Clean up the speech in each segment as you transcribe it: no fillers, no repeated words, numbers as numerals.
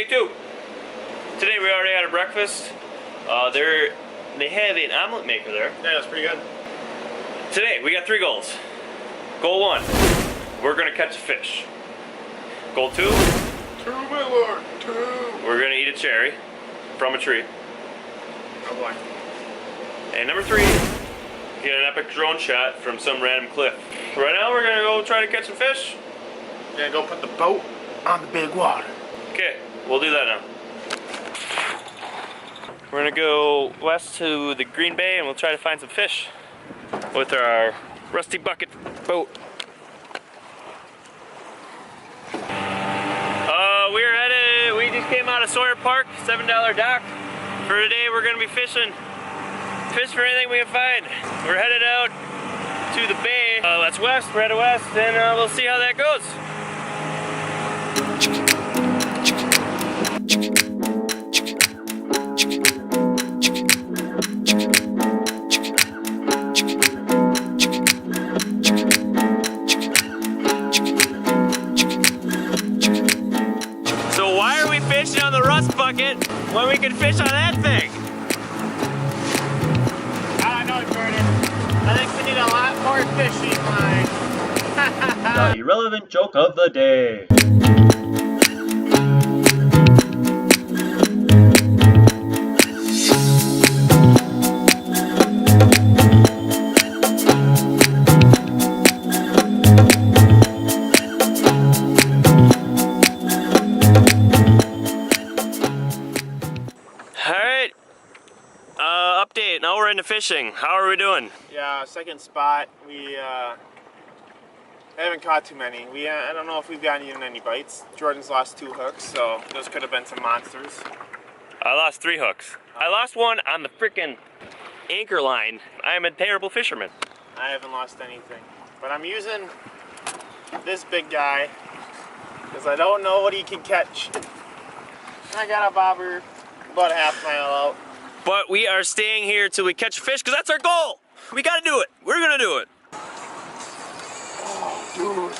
Day 2. Today we already had a breakfast. They have an omelet maker there. Yeah, that's pretty good. Today we got 3 goals. Goal 1, we're gonna catch a fish. Goal 2, 2, my lord, 2. we're gonna eat a cherry from a tree. Oh boy. And number 3, get an epic drone shot from some random cliff. Right now we're gonna go try to catch some fish. We're gonna go put the boat on the big water. Okay, we'll do that now. We're gonna go west to the Green Bay and we'll try to find some fish with our rusty bucket boat. We're headed, we just came out of Sawyer Park, $7 dock. For today we're gonna be fishing. Fish for anything we can find. We're headed out to the bay. That's west, we're headed west, and we'll see how that goes. So why are we fishing on the rust bucket when we can fish on that thing? I don't know, Jordan. I think we need a lot more fishing line. The irrelevant joke of the day. Alright, update, now we're into fishing. How are we doing? Yeah, second spot. We haven't caught too many. I don't know if we've gotten even any bites. Jordan's lost 2 hooks, so those could have been some monsters. I lost 3 hooks. I lost one on the frickin' anchor line. I am a terrible fisherman. I haven't lost anything. But I'm using this big guy because I don't know what he can catch. I got a bobber about a half mile out. But we are staying here till we catch a fish because that's our goal. We gotta do it. We're gonna do it. Oh, dude.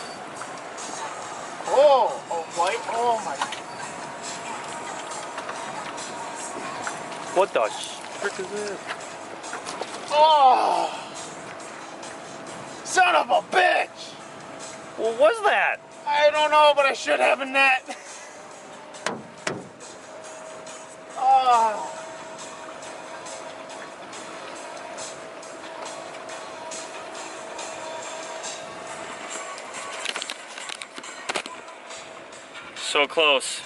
Oh, white. Oh my. What the frick is this? Oh. Son of a bitch. What was that? I don't know, but I should have a net. Oh. So close,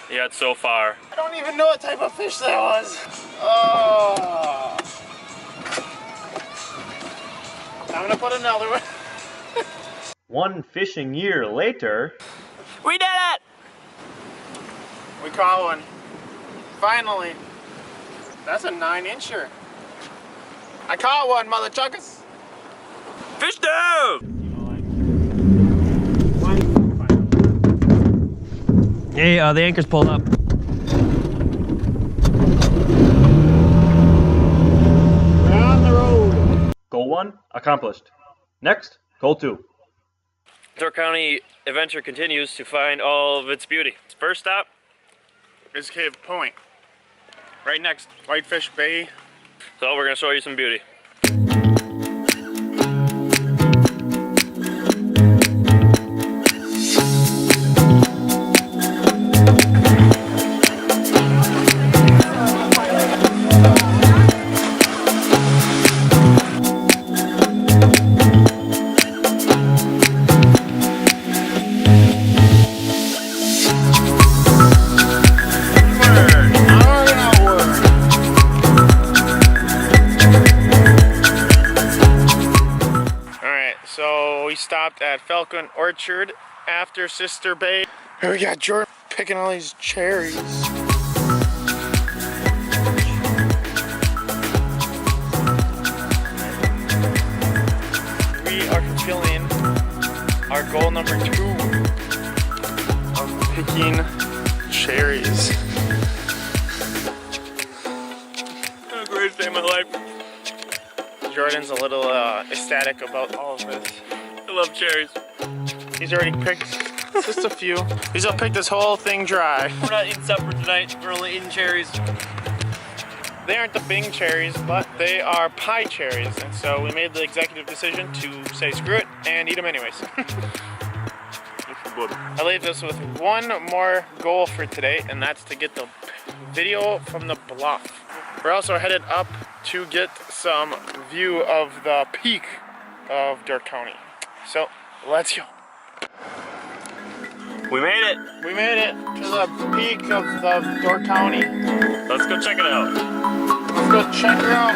yet so far. I don't even know what type of fish that was. Oh. I'm gonna put another one. One fishing year later. We did it! We caught one. Finally. That's a 9-incher. I caught one, mother chuckers. Fish down! Hey, the anchor's pulled up. We're on the road. Goal 1 accomplished. Next, goal 2. Door County adventure continues to find all of its beauty. First stop is Cave Point. Right next, Whitefish Bay. So we're gonna show you some beauty. We stopped at Falcon Orchard after Sister Bay. Here we got Jordan picking all these cherries. We are fulfilling our goal number 2 of picking cherries. The greatest day of my life. Jordan's a little ecstatic about all of this. I love cherries. He's already picked Just a few. He's gonna pick this whole thing dry. We're not eating supper tonight. We're only eating cherries. They aren't the Bing cherries, but they are pie cherries. And so we made the executive decision to say screw it and eat them anyways. I leave us with one more goal for today, and that's to get the video from the Bluff. We're also headed up to get some view of the peak of Door County. So let's go. We made it. We made it to the peak of the Door County. Let's go check it out. Let's go check her out.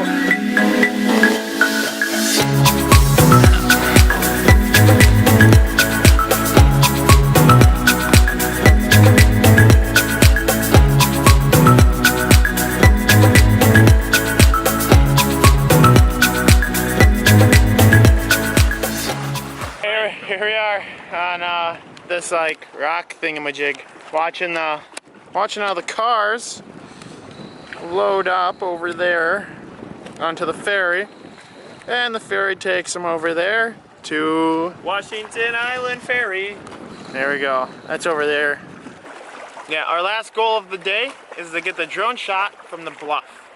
Here we are on this like rock thingamajig, watching how the cars load up over there onto the ferry, and the ferry takes them over there to Washington Island Ferry. There we go. That's over there. Yeah, our last goal of the day is to get the drone shot from the Bluff.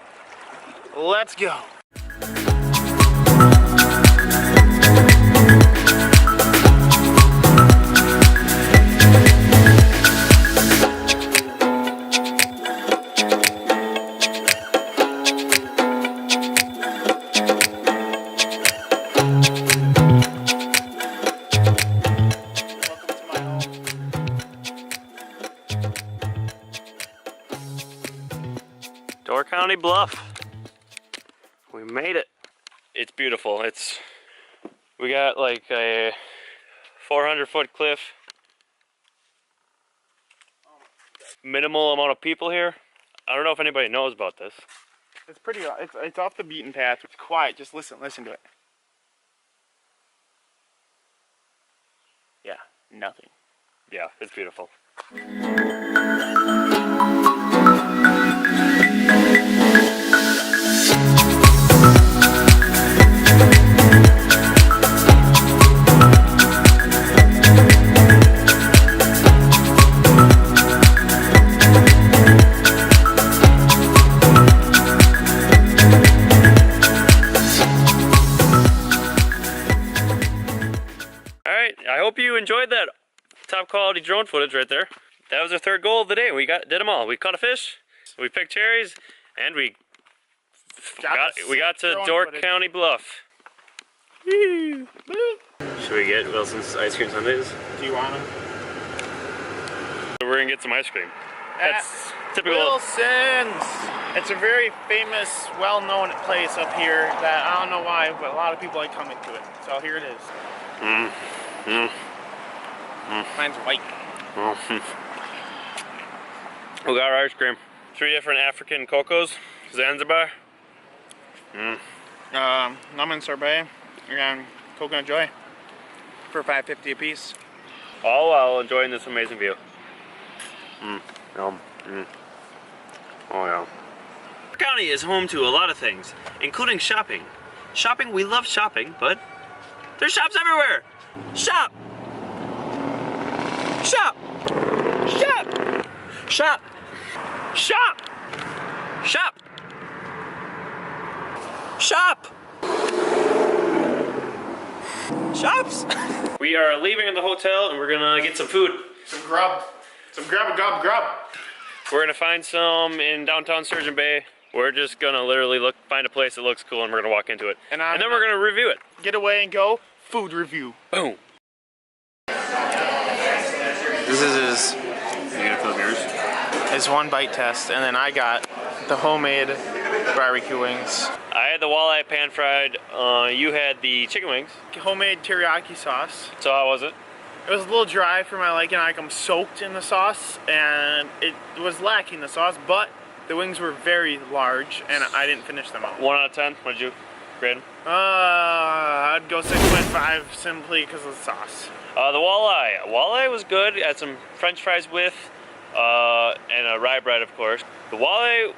Let's go. Door County Bluff. We made it. It's beautiful. We got like a 400-foot cliff. Minimal amount of people here. I don't know if anybody knows about this. It's pretty. It's off the beaten path. It's quiet. Just listen to it. Yeah, nothing. Yeah, it's beautiful. I hope you enjoyed that top quality drone footage right there. That was our third goal of the day. We did them all. We caught a fish, we picked cherries, and we got to Door County Bluff. Woo. Should we get Wilson's ice cream sundaes? Do you want them? We're gonna get some ice cream. That's typical. Wilson's. It's a very famous, well-known place up here that I don't know why, but a lot of people like coming to it. So here it is. Mine's white. We got our ice cream. 3 different African cocos. Zanzibar. Lemon sorbet and coconut joy for $5.50 a piece. All while enjoying this amazing view. Oh yeah. County is home to a lot of things, including shopping. We love shopping, but there's shops everywhere. Shop. Shop. Shop. Shop. Shop. Shop. Shop. Shops. We are leaving the hotel and we're gonna get some food. Some grub. Some grub. We're gonna find some in downtown Sturgeon Bay. We're just gonna literally find a place that looks cool and we're gonna walk into it. And then we're gonna review it. Get away and go. Food review. Boom. This is his. You gonna film yours? His one bite test, and then I got the homemade barbecue wings. I had the walleye pan fried. You had the chicken wings. Homemade teriyaki sauce. So how was it? It was a little dry for my liking. I'm soaked in the sauce, and it was lacking the sauce, but the wings were very large, and I didn't finish them all. 1 out of 10. What did you grade them? I'd go 6.5 simply because of the sauce. The walleye. Walleye was good. Had some French fries with, and a rye bread, of course. The walleye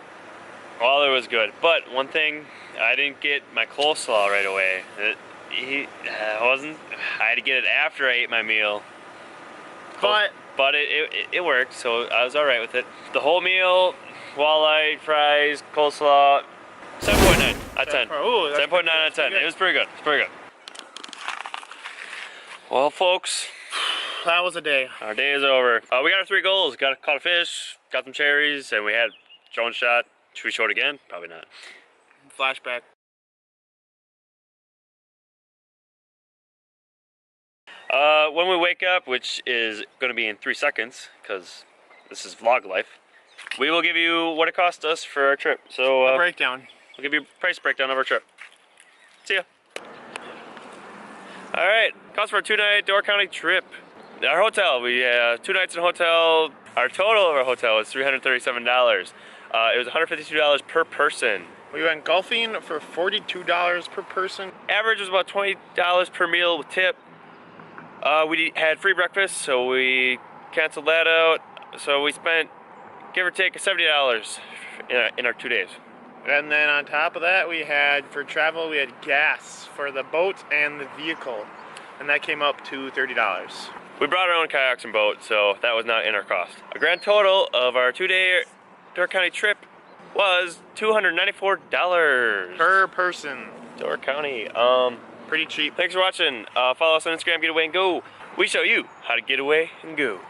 was good, but one thing, I didn't get my coleslaw right away. I had to get it after I ate my meal. But it worked, so I was all right with it. The whole meal, walleye, fries, coleslaw, 7.9 out of 10. 7.9 out of 10. It was pretty good. It's pretty good. Well, folks, that was a day. our day is over. We got our 3 goals. Caught a fish, got some cherries, and we had drone shot. Should we show it again? Probably not. Flashback. When we wake up, which is going to be in 3 seconds, because this is vlog life, we will give you what it cost us for our trip. So a breakdown. We'll give you a price breakdown of our trip. See ya. All right, cost for a 2-night Door County trip. Our hotel, we 2 nights in a hotel. Our total of our hotel was $337. It was $152 per person. We went golfing for $42 per person. Average was about $20 per meal with tip. We had free breakfast, so we canceled that out. So we spent, give or take, $70 in our 2 days. And then on top of that, we had, for travel, we had gas for the boat and the vehicle. And that came up to $30. We brought our own kayaks and boat, so that was not in our cost. A grand total of our 2-day Door County trip was $294 per person. Door County. Pretty cheap. Thanks for watching. Follow us on Instagram, Get Away and Go. We show you how to get away and go.